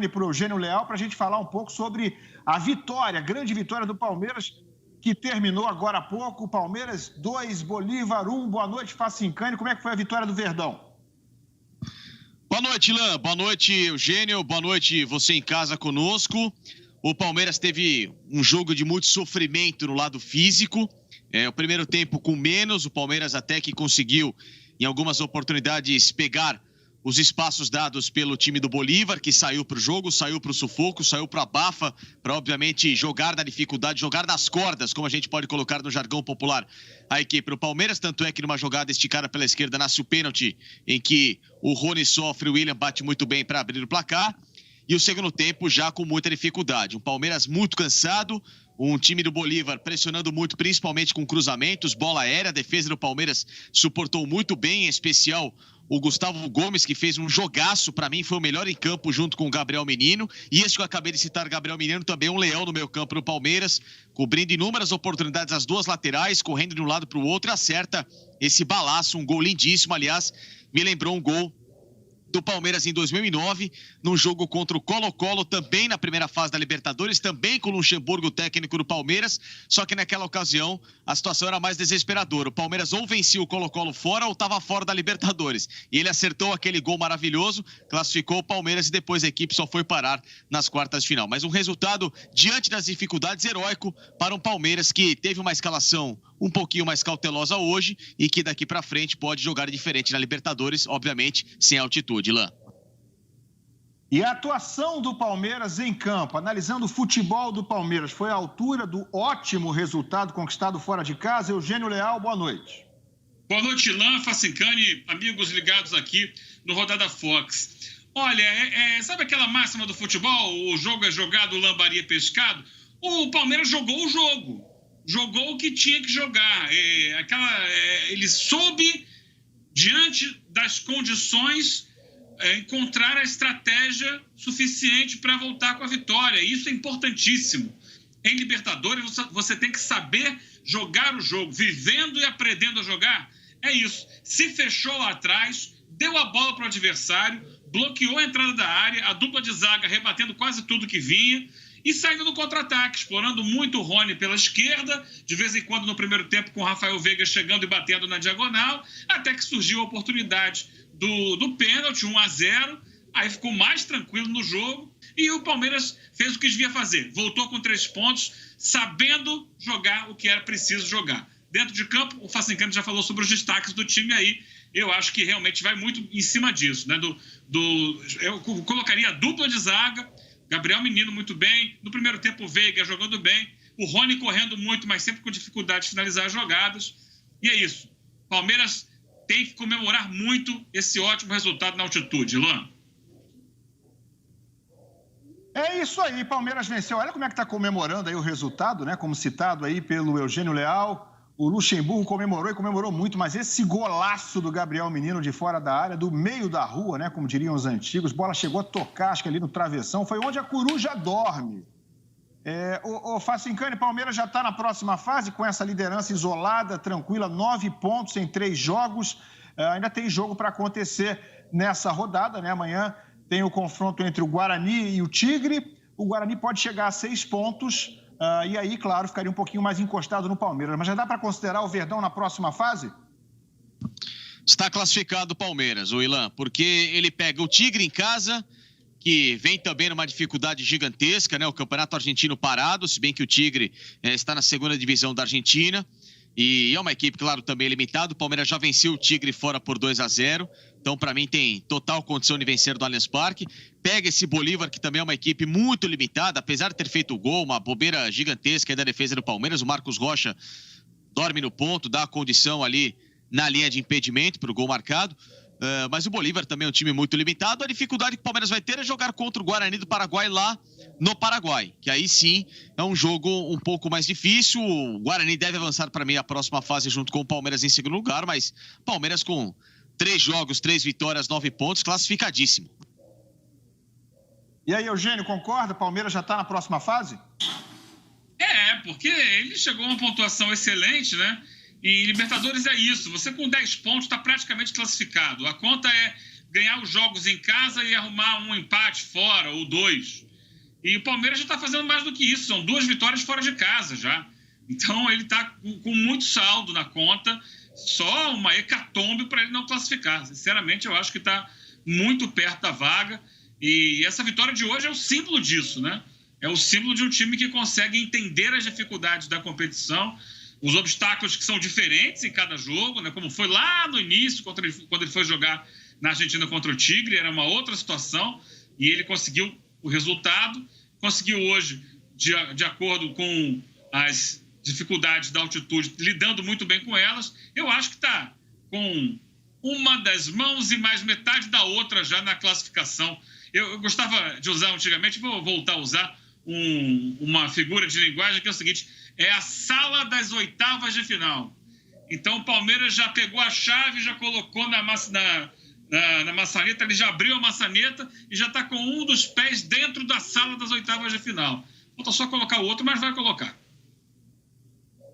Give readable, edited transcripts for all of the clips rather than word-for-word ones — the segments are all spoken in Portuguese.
microfone para o Eugênio Leal para a gente falar um pouco sobre a vitória, a grande vitória do Palmeiras, que terminou agora há pouco. Palmeiras 2, Bolívar 1. Boa noite, Facincani. Como é que foi a vitória do Verdão? Boa noite, Ilan. Boa noite, Eugênio. Boa noite, você em casa conosco. O Palmeiras teve um jogo de muito sofrimento no lado físico. O primeiro tempo com menos, o Palmeiras até que conseguiu, em algumas oportunidades, pegar os espaços dados pelo time do Bolívar, que saiu para o jogo, saiu para o sufoco, saiu para a bafa, para, obviamente, jogar na dificuldade, jogar nas cordas, como a gente pode colocar no jargão popular, a equipe do Palmeiras. Tanto é que numa jogada esticada pela esquerda, nasce o pênalti, em que o Rony sofre, o William bate muito bem para abrir o placar. E o segundo tempo já com muita dificuldade. Um Palmeiras muito cansado, um time do Bolívar pressionando muito, principalmente com cruzamentos, bola aérea. A defesa do Palmeiras suportou muito bem, em especial o Gustavo Gomes, que fez um jogaço. Para mim foi o melhor em campo junto com o Gabriel Menino. E esse que eu acabei de citar, Gabriel Menino, também um leão no meio campo do Palmeiras, cobrindo inúmeras oportunidades às duas laterais, correndo de um lado para o outro, e acerta esse balaço, um gol lindíssimo. Aliás, me lembrou um gol do Palmeiras em 2009, num jogo contra o Colo-Colo, também na primeira fase da Libertadores, também com o Luxemburgo, técnico do Palmeiras, só que naquela ocasião a situação era mais desesperadora. O Palmeiras ou vencia o Colo-Colo fora ou estava fora da Libertadores. E ele acertou aquele gol maravilhoso, classificou o Palmeiras e depois a equipe só foi parar nas quartas de final. Mas um resultado, diante das dificuldades, heróico para um Palmeiras que teve uma escalação um pouquinho mais cautelosa hoje e que daqui para frente pode jogar diferente na Libertadores, obviamente, sem altitude, Ilan. E a atuação do Palmeiras em campo, analisando o futebol do Palmeiras, foi à altura do ótimo resultado conquistado fora de casa? Eugênio Leal, boa noite. Boa noite, Ilan, Facincani, amigos ligados aqui no Rodada Fox. Olha, sabe aquela máxima do futebol? O jogo é jogado, o lambari é pescado? O Palmeiras jogou o jogo. Jogou o que tinha que jogar. Ele soube, diante das condições, encontrar a estratégia suficiente para voltar com a vitória. Isso é importantíssimo. Em Libertadores, você tem que saber jogar o jogo, vivendo e aprendendo a jogar. É isso. Se fechou lá atrás, deu a bola para o adversário, bloqueou a entrada da área, a dupla de zaga rebatendo quase tudo que vinha, e saindo no contra-ataque, explorando muito o Rony pela esquerda, de vez em quando no primeiro tempo com o Rafael Veiga chegando e batendo na diagonal, até que surgiu a oportunidade do pênalti, 1-0, aí ficou mais tranquilo no jogo, e o Palmeiras fez o que devia fazer, voltou com 3 pontos, sabendo jogar o que era preciso jogar. Dentro de campo, o Facincani já falou sobre os destaques do time aí, eu acho que realmente vai muito em cima disso, né? Eu colocaria a dupla de zaga, Gabriel Menino muito bem, no primeiro tempo o Veiga jogando bem, o Rony correndo muito, mas sempre com dificuldade de finalizar as jogadas. E é isso. Palmeiras tem que comemorar muito esse ótimo resultado na altitude, Ilan. É isso aí, Palmeiras venceu. Olha como é que está comemorando aí o resultado, né? Como citado aí pelo Eugênio Leal. O Luxemburgo comemorou e comemorou muito, mas esse golaço do Gabriel Menino de fora da área, do meio da rua, né, como diriam os antigos, bola chegou a tocar, acho que ali no travessão, foi onde a coruja dorme. O Facincani, Palmeiras já está na próxima fase, com essa liderança isolada, tranquila, 9 pontos em 3 jogos. Ainda tem jogo para acontecer nessa rodada, né? Amanhã tem o confronto entre o Guarani e o Tigre. O Guarani pode chegar a 6 pontos. E aí, claro, ficaria um pouquinho mais encostado no Palmeiras. Mas já dá para considerar o Verdão na próxima fase? Está classificado o Palmeiras, o Ilan, porque ele pega o Tigre em casa, que vem também numa dificuldade gigantesca, né? O Campeonato Argentino parado, se bem que o Tigre está na segunda divisão da Argentina. E é uma equipe, claro, também limitada. O Palmeiras já venceu o Tigre fora por 2-0. Então, para mim, tem total condição de vencer do Allianz Parque. Pega esse Bolívar, que também é uma equipe muito limitada, apesar de ter feito o gol, uma bobeira gigantesca aí da defesa do Palmeiras. O Marcos Rocha dorme no ponto, dá a condição ali na linha de impedimento para o gol marcado. Mas o Bolívar também é um time muito limitado. A dificuldade que o Palmeiras vai ter é jogar contra o Guarani do Paraguai lá no Paraguai, que aí sim é um jogo um pouco mais difícil. O Guarani deve avançar para mim a próxima fase junto com o Palmeiras em segundo lugar, mas Palmeiras com 3 jogos, 3 vitórias, 9 pontos, classificadíssimo. E aí, Eugênio, concorda? Palmeiras já está na próxima fase? Porque ele chegou a uma pontuação excelente, né? E Libertadores é isso. Você com 10 pontos está praticamente classificado. A conta é ganhar os jogos em casa e arrumar um empate fora ou 2. E o Palmeiras já está fazendo mais do que isso. São 2 vitórias fora de casa já. Então, ele está com muito saldo na conta. Só uma hecatombe para ele não classificar. Sinceramente, eu acho que está muito perto da vaga. E essa vitória de hoje é o símbolo disso, né? É o símbolo de um time que consegue entender as dificuldades da competição, os obstáculos que são diferentes em cada jogo, né? Como foi lá no início, quando ele foi jogar na Argentina contra o Tigre, era uma outra situação, e ele conseguiu o resultado, conseguiu hoje, de acordo com as dificuldades da altitude, lidando muito bem com elas. Eu acho que está com uma das mãos e mais metade da outra já na classificação. Eu gostava de usar antigamente, vou voltar a usar uma figura de linguagem que é o seguinte: é a sala das oitavas de final. Então o Palmeiras já pegou a chave, já colocou na maçaneta, ele já abriu a maçaneta e já está com um dos pés dentro da sala das oitavas de final. Falta só colocar o outro, mas vai colocar.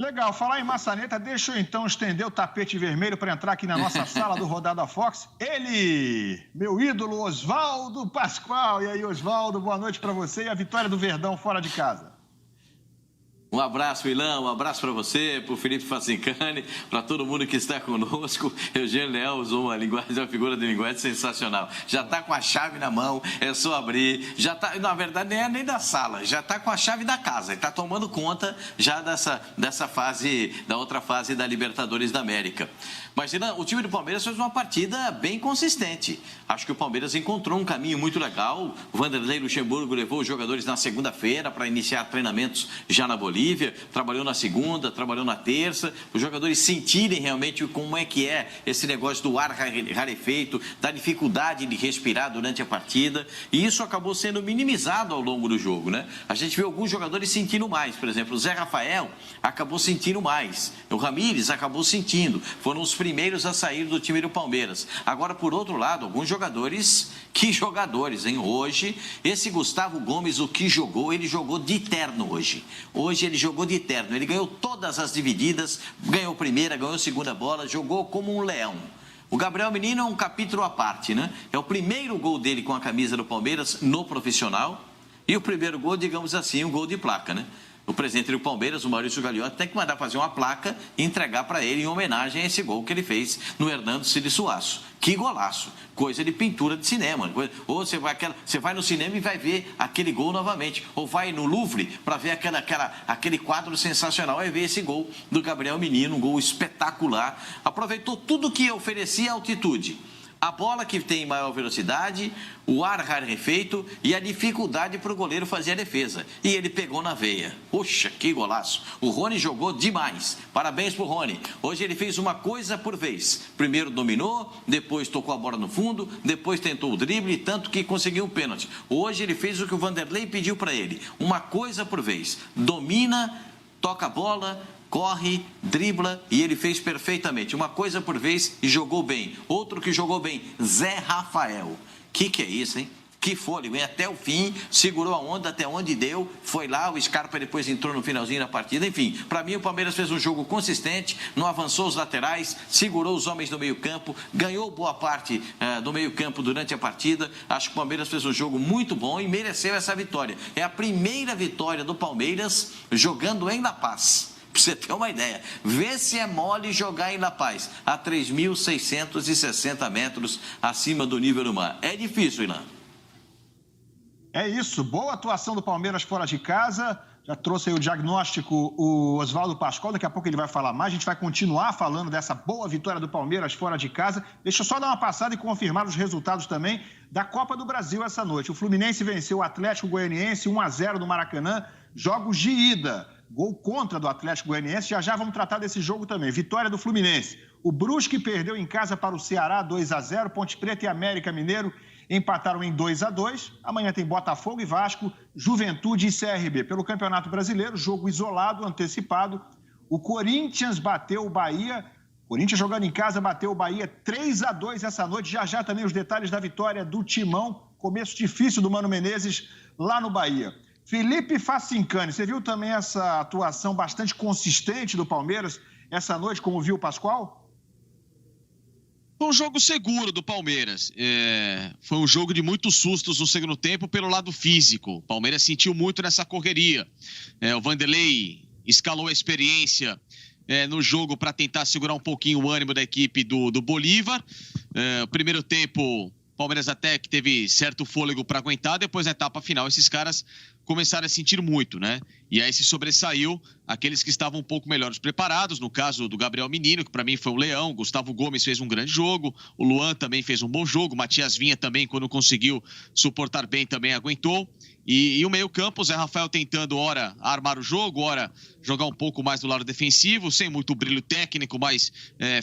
Legal, falar em maçaneta, deixa eu então estender o tapete vermelho para entrar aqui na nossa sala do Rodada Fox. Ele, meu ídolo, Oswaldo Pascoal. E aí, Oswaldo, boa noite para você e a vitória do Verdão fora de casa. Um abraço, Ilão, um abraço para você, para o Felipe Facincani, para todo mundo que está conosco. Eugênio Leal usou uma figura de linguagem sensacional. Já está com a chave na mão, é só abrir. Já tá, na verdade, nem da sala, já está com a chave da casa. Está tomando conta já dessa fase, da outra fase da Libertadores da América. Mas, Ilão, o time do Palmeiras fez uma partida bem consistente. Acho que o Palmeiras encontrou um caminho muito legal. O Vanderlei Luxemburgo levou os jogadores na segunda-feira para iniciar treinamentos já na Bolívia. Trabalhou na segunda, trabalhou na terça. Os jogadores sentirem realmente como é que é esse negócio do ar rarefeito, da dificuldade de respirar durante a partida. E isso acabou sendo minimizado ao longo do jogo, né? A gente viu alguns jogadores sentindo mais. Por exemplo, o Zé Rafael acabou sentindo mais. O Ramírez acabou sentindo. Foram os primeiros a sair do time do Palmeiras. Agora, por outro lado, alguns jogadores, que jogadores, hein? Hoje, esse Gustavo Gomes, o que jogou, ele jogou de terno hoje. Hoje ele jogou de terno, ele ganhou todas as divididas, ganhou primeira, ganhou segunda bola, jogou como um leão. O Gabriel Menino é um capítulo à parte, né? É o primeiro gol dele com a camisa do Palmeiras no profissional e o primeiro gol, digamos assim, um gol de placa, né? O presidente do Palmeiras, o Maurício Gagliotti, tem que mandar fazer uma placa e entregar para ele em homenagem a esse gol que ele fez no Hernando Cid Suaço. Que golaço! Coisa de pintura de cinema. Ou você vai no cinema e vai ver aquele gol novamente. Ou vai no Louvre para ver aquele quadro sensacional e ver esse gol do Gabriel Menino, um gol espetacular. Aproveitou tudo que oferecia altitude. A bola que tem maior velocidade, o ar rarefeito e a dificuldade para o goleiro fazer a defesa. E ele pegou na veia. Poxa, que golaço. O Rony jogou demais. Parabéns para o Rony. Hoje ele fez uma coisa por vez. Primeiro dominou, depois tocou a bola no fundo, depois tentou o drible, tanto que conseguiu um pênalti. Hoje ele fez o que o Vanderlei pediu para ele. Uma coisa por vez. Domina, toca a bola, corre, dribla e ele fez perfeitamente. Uma coisa por vez e jogou bem. Outro que jogou bem, Zé Rafael. Que é isso, hein? Que fôlego, hein? Até o fim, segurou a onda até onde deu, foi lá, o Scarpa depois entrou no finalzinho da partida. Enfim, para mim o Palmeiras fez um jogo consistente, não avançou os laterais, segurou os homens do meio campo, ganhou boa parte do meio campo durante a partida. Acho que o Palmeiras fez um jogo muito bom e mereceu essa vitória. É a primeira vitória do Palmeiras jogando em La Paz. Pra você ter uma ideia, vê se é mole jogar em La Paz, a 3.660 metros acima do nível do mar. É difícil, Ilan. É isso, boa atuação do Palmeiras fora de casa. Já trouxe aí o diagnóstico o Oswaldo Pascoal, daqui a pouco ele vai falar mais. A gente vai continuar falando dessa boa vitória do Palmeiras fora de casa. Deixa eu só dar uma passada e confirmar os resultados também da Copa do Brasil essa noite. O Fluminense venceu o Atlético Goianiense 1-0 no Maracanã, jogos de ida. Gol contra do Atlético Goianiense, já vamos tratar desse jogo também. Vitória do Fluminense. O Brusque perdeu em casa para o Ceará 2-0, Ponte Preta e América Mineiro empataram em 2-2. Amanhã tem Botafogo e Vasco, Juventude e CRB. Pelo Campeonato Brasileiro, jogo isolado, antecipado. O Corinthians bateu o Bahia. Corinthians jogando em casa, bateu o Bahia 3-2 essa noite. Já também os detalhes da vitória do Timão. Começo difícil do Mano Menezes lá no Bahia. Felipe Facincani, você viu também essa atuação bastante consistente do Palmeiras essa noite, como viu o Pascoal? Foi um jogo seguro do Palmeiras. Foi um jogo de muitos sustos no segundo tempo pelo lado físico. O Palmeiras sentiu muito nessa correria. O Vanderlei escalou a experiência no jogo para tentar segurar um pouquinho o ânimo da equipe do Bolívar. O primeiro tempo, o Palmeiras até que teve certo fôlego para aguentar. Depois, na etapa final, esses caras começaram a sentir muito, né? E aí se sobressaiu aqueles que estavam um pouco melhores preparados, no caso do Gabriel Menino, que para mim foi um leão, Gustavo Gomes fez um grande jogo, o Luan também fez um bom jogo, Matias Vinha também, quando conseguiu suportar bem, também aguentou. E o meio-campo, o Zé Rafael tentando, ora, armar o jogo, ora, jogar um pouco mais do lado defensivo, sem muito brilho técnico, mas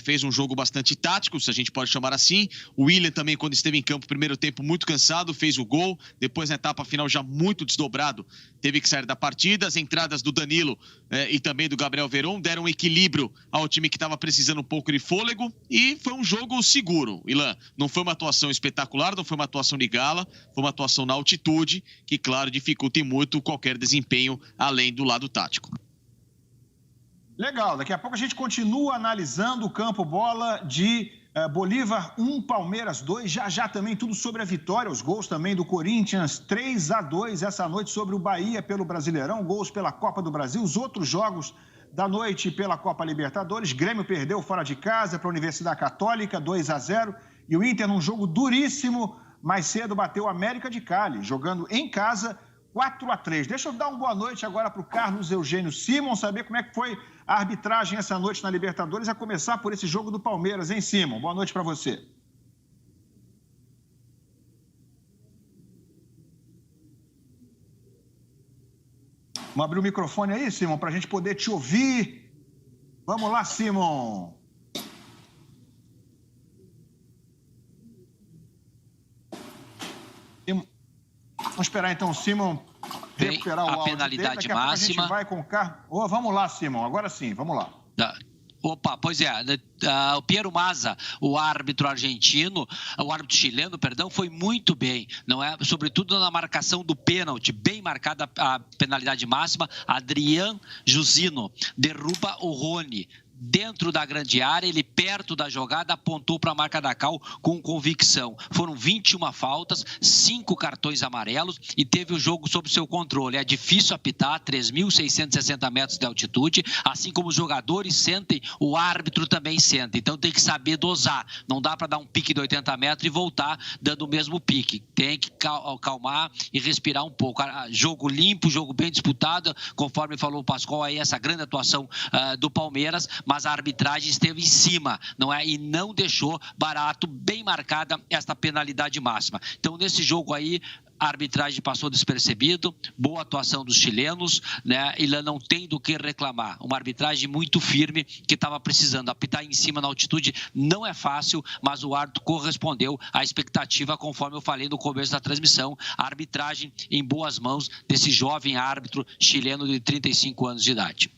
fez um jogo bastante tático, se a gente pode chamar assim. O William também, quando esteve em campo, primeiro tempo muito cansado, fez o gol. Depois, na etapa final, já muito desdobrado, teve que sair da partida. As entradas do Danilo e também do Gabriel Veron deram um equilíbrio ao time que estava precisando um pouco de fôlego. E foi um jogo seguro, Ilan. Não foi uma atuação espetacular, não foi uma atuação de gala, foi uma atuação na altitude, que, claro, dificulta muito qualquer desempenho além do lado tático. Legal, daqui a pouco a gente continua analisando o campo bola de Bolívar 1, Palmeiras 2, já também tudo sobre a vitória, os gols também do Corinthians, 3-2 essa noite sobre o Bahia pelo Brasileirão, gols pela Copa do Brasil, os outros jogos da noite pela Copa Libertadores, Grêmio perdeu fora de casa para a Universidade Católica, 2-0, e o Inter num jogo duríssimo, mais cedo bateu o América de Cali, jogando em casa, 4-3. Deixa eu dar uma boa noite agora para o Carlos Eugênio Simon, saber como é que foi a arbitragem essa noite na Libertadores, a começar por esse jogo do Palmeiras, hein, Simon? Boa noite para você. Vamos abrir o microfone aí, Simon, para a gente poder te ouvir. Vamos lá, Simon. Vamos esperar então o Simon recuperar o áudio penalidade dele. Daqui a pouco a gente máxima. vai com o carro. Vamos lá, Simon. Agora sim, vamos lá. Opa, pois é, o Piero Mazza, o árbitro chileno, foi muito bem, não é? Sobretudo na marcação do pênalti, bem marcada a penalidade máxima. Adrian Jusino derruba o Rony. Dentro da grande área, ele perto da jogada apontou para a marca da Cal com convicção. Foram 21 faltas, 5 cartões amarelos e teve o jogo sob seu controle. É difícil apitar, 3.660 metros de altitude, assim como os jogadores sentem, o árbitro também sente. Então tem que saber dosar. Não dá para dar um pique de 80 metros e voltar dando o mesmo pique. Tem que calmar e respirar um pouco. Jogo limpo, jogo bem disputado, conforme falou o Pascoal aí, essa grande atuação do Palmeiras, mas a arbitragem esteve em cima, não é? E não deixou barato, bem marcada esta penalidade máxima. Então, nesse jogo aí, a arbitragem passou despercebido, boa atuação dos chilenos, né? E não tem do que reclamar. Uma arbitragem muito firme que estava precisando. Apitar em cima na altitude não é fácil, mas o árbitro correspondeu à expectativa, conforme eu falei no começo da transmissão. A arbitragem em boas mãos desse jovem árbitro chileno de 35 anos de idade.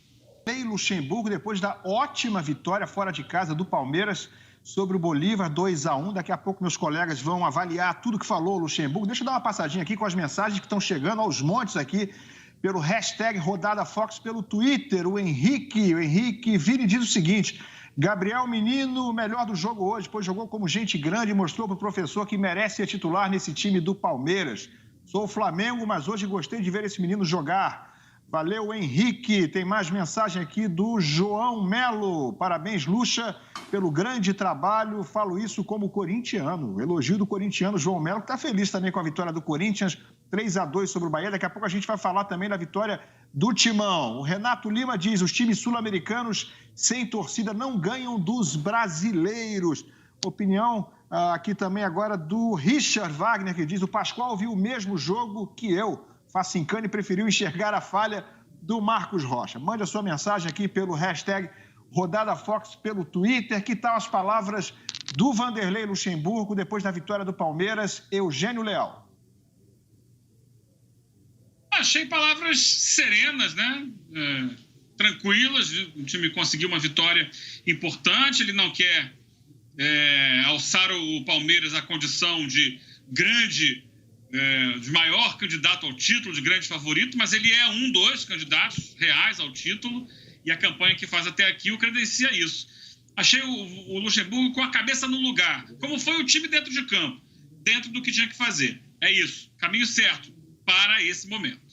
Luxemburgo, depois da ótima vitória fora de casa do Palmeiras sobre o Bolívar, 2-1. Daqui a pouco meus colegas vão avaliar tudo que falou o Luxemburgo. Deixa eu dar uma passadinha aqui com as mensagens que estão chegando aos montes aqui pelo hashtag Rodada Fox pelo Twitter. O Henrique Vini diz o seguinte: Gabriel Menino, melhor do jogo hoje, pois jogou como gente grande e mostrou para o professor que merece ser titular nesse time do Palmeiras. Sou o Flamengo, mas hoje gostei de ver esse menino jogar. Valeu, Henrique. Tem mais mensagem aqui do João Melo. Parabéns, Luxa, pelo grande trabalho. Falo isso como corintiano. Elogio do corintiano João Melo, que está feliz também com a vitória do Corinthians, 3-2 sobre o Bahia. Daqui a pouco a gente vai falar também da vitória do Timão. O Renato Lima diz: os times sul-americanos sem torcida não ganham dos brasileiros. Opinião aqui também agora do Richard Wagner, que diz: o Pascoal viu o mesmo jogo que eu. Facincani preferiu enxergar a falha do Marcos Rocha. Mande a sua mensagem aqui pelo hashtag Rodada Fox pelo Twitter. Que tal as palavras do Vanderlei Luxemburgo depois da vitória do Palmeiras? Eugênio Leal. Achei palavras serenas, né? Tranquilas. O time conseguiu uma vitória importante. Ele não quer alçar o Palmeiras à condição de de maior candidato ao título, de grande favorito, mas ele é dos candidatos reais ao título, e a campanha que faz até aqui o credencia isso. Achei o Luxemburgo com a cabeça no lugar. Como foi o time dentro de campo, dentro do que tinha que fazer. É isso. Caminho certo para esse momento.